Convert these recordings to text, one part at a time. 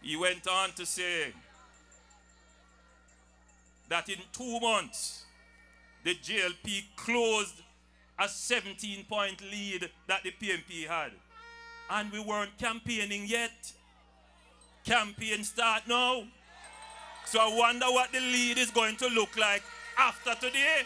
He went on to say that in 2 months, the JLP closed a 17-point lead that the PNP had. And we weren't campaigning yet. Campaign start now. So I wonder what the lead is going to look like after today.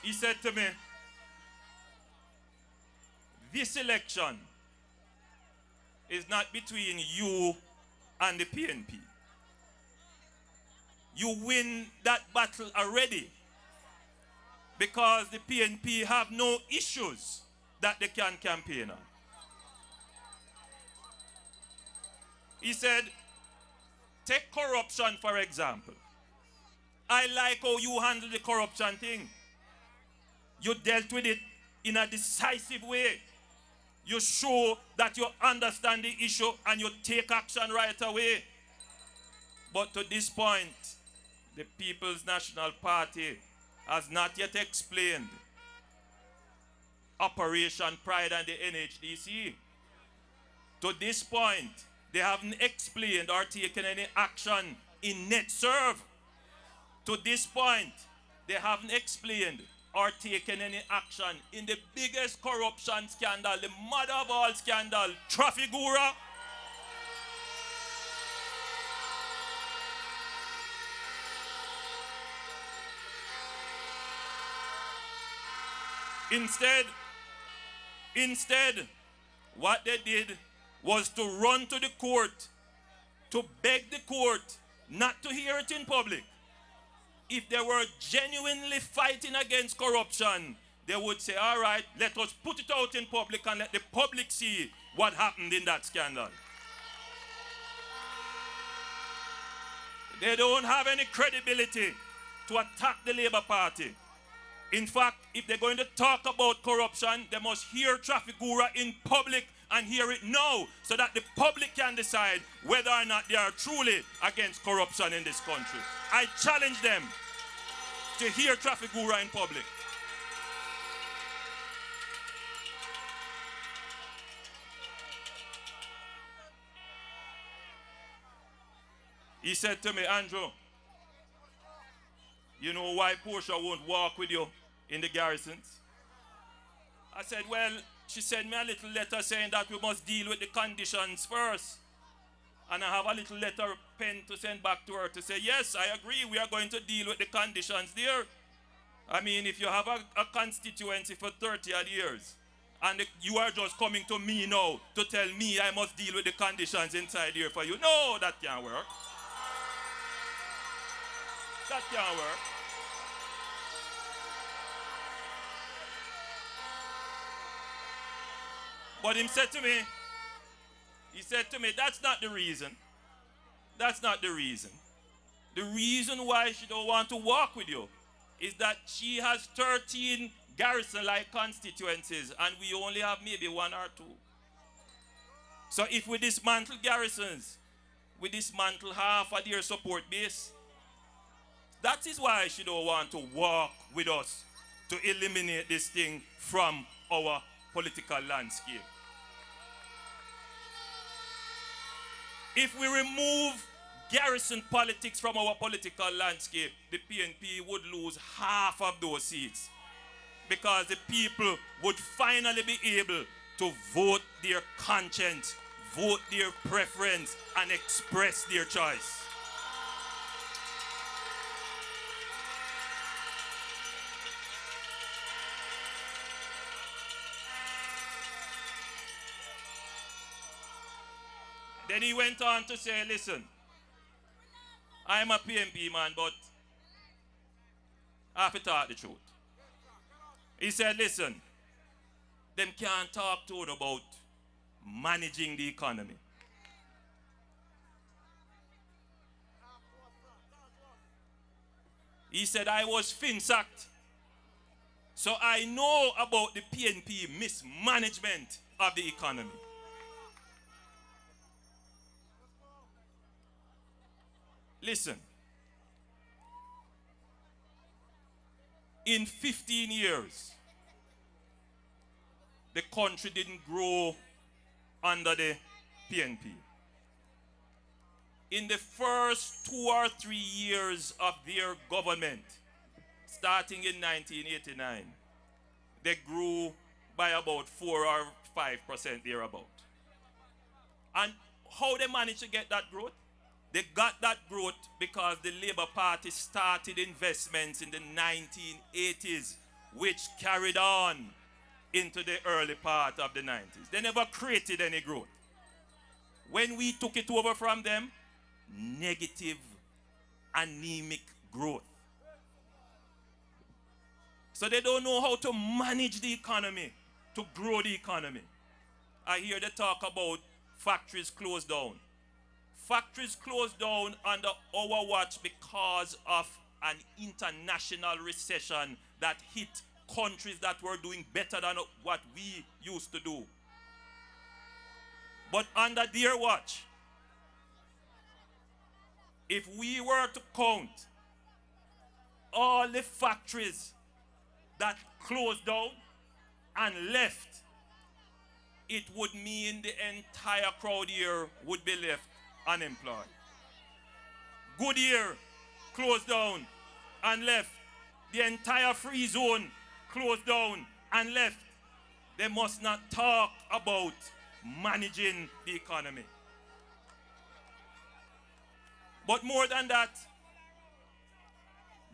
He said to me, this election is not between you and the PNP. You win that battle already because the PNP have no issues that they can campaign on. He said, take corruption for example. I like how you handle the corruption thing. You dealt with it in a decisive way. You show that you understand the issue and you take action right away. But to this point, the People's National Party has not yet explained Operation Pride and the NHDC. To this point, they haven't explained or taken any action in NetServe. To this point, they haven't explained or taken any action in the biggest corruption scandal, the mother of all scandal, Trafigura. Instead, what they did was to run to the court, to beg the court not to hear it in public. If they were genuinely fighting against corruption, they would say, all right, let us put it out in public and let the public see what happened in that scandal. They don't have any credibility to attack the Labour Party. In fact, if they're going to talk about corruption, they must hear Trafigura in public and hear it now so that the public can decide whether or not they are truly against corruption in this country. I challenge them to hear Trafigura in public. He said to me, Andrew, you know why Portia won't walk with you in the garrisons? I said, well, she sent me a little letter saying that we must deal with the conditions first. And I have a little letter pen to send back to her to say, yes, I agree, we are going to deal with the conditions there. I mean, if you have a constituency for 30 odd years, and you are just coming to me now to tell me I must deal with the conditions inside here for you. No, that can't work. That can't work. But he said to me, that's not the reason. That's not the reason. The reason why she don't want to walk with you is that she has 13 garrison-like constituencies and we only have maybe 1 or 2. So if we dismantle garrisons, we dismantle half of their support base. That is why she don't want to walk with us to eliminate this thing from our political landscape. If we remove garrison politics from our political landscape, the PNP would lose half of those seats because the people would finally be able to vote their conscience, vote their preference, and express their choice. Then he went on to say, listen, I'm a PNP man, but I have to talk the truth. He said, listen, them can't talk to you about managing the economy. He said, I was finsacked, so I know about the PNP mismanagement of the economy. Listen, In 15 years, the country didn't grow under the PNP. In the first 2 or 3 years of their government, starting in 1989, they grew by about 4 or 5% thereabout. And how they managed to get that growth? They got that growth because the Labour Party started investments in the 1980s, which carried on into the early part of the 90s. They never created any growth. When we took it over from them, negative, anemic growth. So they don't know how to manage the economy, to grow the economy. I hear they talk about factories closed down. Factories closed down under our watch because of an international recession that hit countries that were doing better than what we used to do. But under their watch, if we were to count all the factories that closed down and left, it would mean the entire crowd here would be left unemployed. Goodyear closed down and left. The entire free zone closed down and left. They must not talk about managing the economy. But more than that,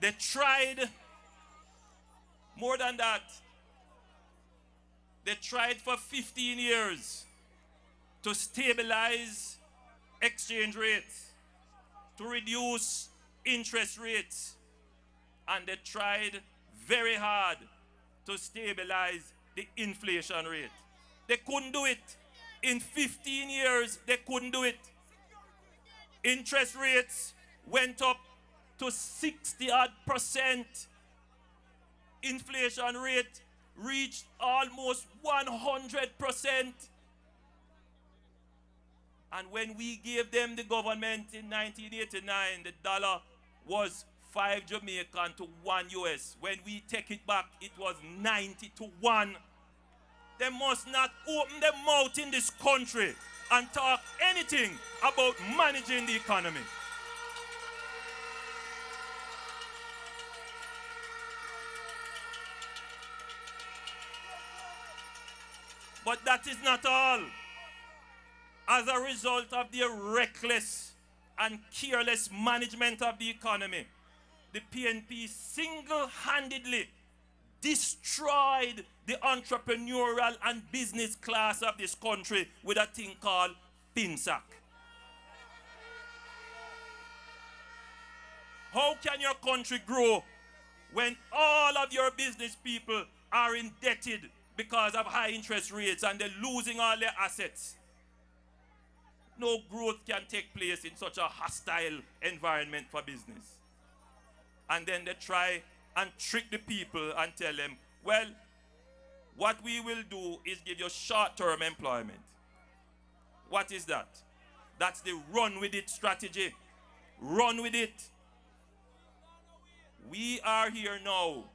they tried, more than that, they tried for 15 years to stabilize exchange rates, to reduce interest rates, and they tried very hard to stabilize the inflation rate. They couldn't do it. In 15 years, they couldn't do it. Interest rates went up to 60-odd%. Inflation rate reached almost 100%. And when we gave them the government in 1989, the dollar was 5 Jamaican to 1 US. When we take it back, it was 90 to 1. They must not open their mouth in this country and talk anything about managing the economy. But that is not all. As a result of their reckless and careless management of the economy, the PNP single-handedly destroyed the entrepreneurial and business class of this country with a thing called FinSac. How can your country grow when all of your business people are indebted because of high interest rates and they're losing all their assets? No growth can take place in such a hostile environment for business. And then they try and trick the people and tell them, well, what we will do is give you short-term employment. What is that? That's the run with it strategy. Run with it. We are here now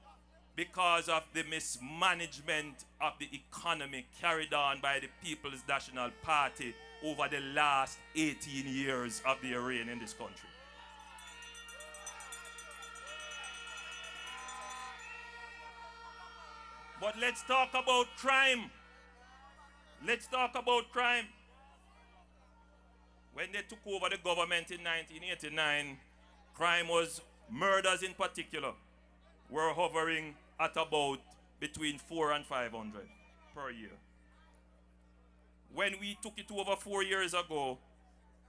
because of the mismanagement of the economy carried on by the People's National Party over the last 18 years of their reign in this country. But let's talk about crime. Let's talk about crime. When they took over the government in 1989, crime was, murders in particular, were hovering at about between 400 and 500 per year. When we took it over 4 years ago,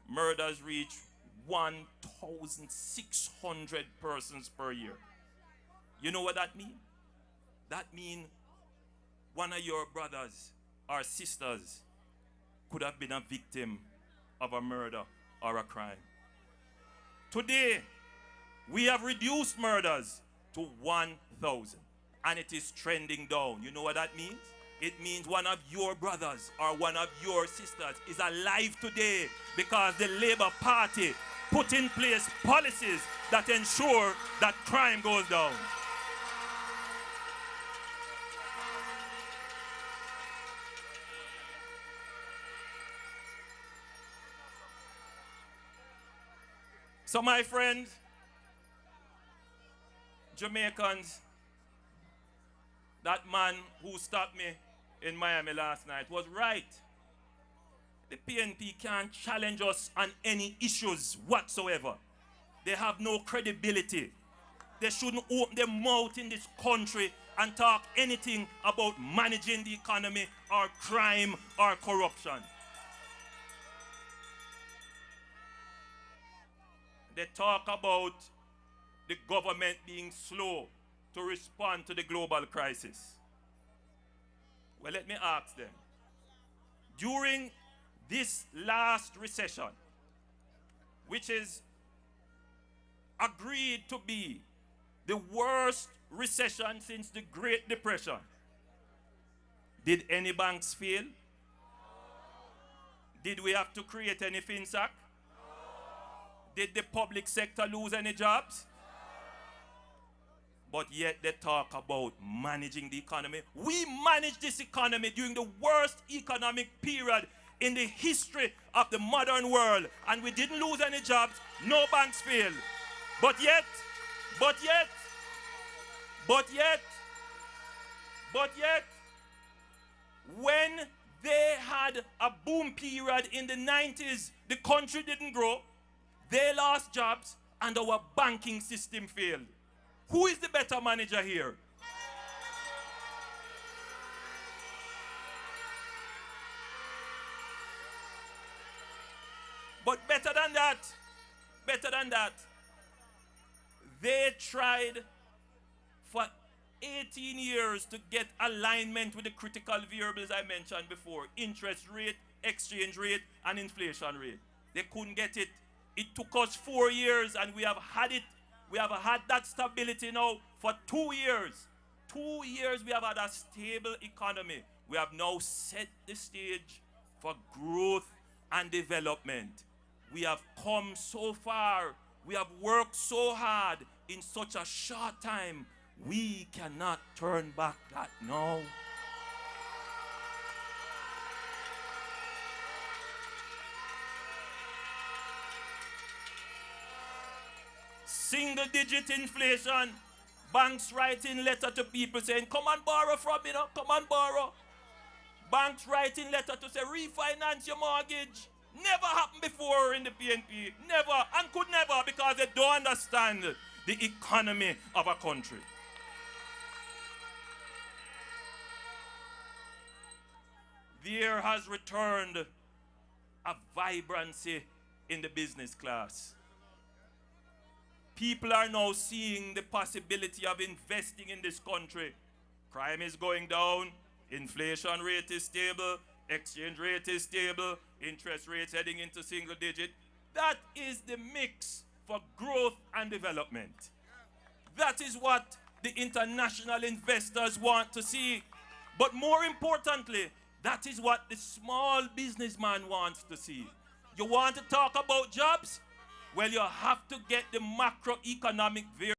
murders reached 1,600 persons per year. You know what that means? That means one of your brothers or sisters could have been a victim of a murder or a crime. Today, we have reduced murders to 1,000, and it is trending down. You know what that means? It means one of your brothers or one of your sisters is alive today because the Labour Party put in place policies that ensure that crime goes down. So my friends, Jamaicans, that man who stopped me in Miami last night was right. The PNP can't challenge us on any issues whatsoever. They have no credibility. They shouldn't open their mouth in this country and talk anything about managing the economy or crime or corruption. They talk about the government being slow to respond to the global crisis. Well, let me ask them. During this last recession, which is agreed to be the worst recession since the Great Depression, did any banks fail? Did we have to create any FinSac? Did the public sector lose any jobs? But yet they talk about managing the economy. We managed this economy during the worst economic period in the history of the modern world, and we didn't lose any jobs, no banks failed. But yet, when they had a boom period in the 90s, the country didn't grow, they lost jobs, and our banking system failed. Who is the better manager here? But better than that, they tried for 18 years to get alignment with the critical variables I mentioned before: interest rate, exchange rate, and inflation rate. They couldn't get it. It took us 4 years, and we have had it. We have had that stability now for 2 years. 2 years we have had a stable economy. We have now set the stage for growth and development. We have come so far. We have worked so hard in such a short time. We cannot turn back that now. Single-digit inflation. Banks writing letter to people saying, come and borrow from me, come and borrow. Banks writing letter to say, refinance your mortgage. Never happened before in the PNP. Never, and could never, because they don't understand the economy of a country. There has returned a vibrancy in the business class. People are now seeing the possibility of investing in this country. Crime is going down, inflation rate is stable, exchange rate is stable, interest rates heading into single digit. That is the mix for growth and development. That is what the international investors want to see. But more importantly, that is what the small businessman wants to see. You want to talk about jobs? Well, you have to get the macroeconomic variables.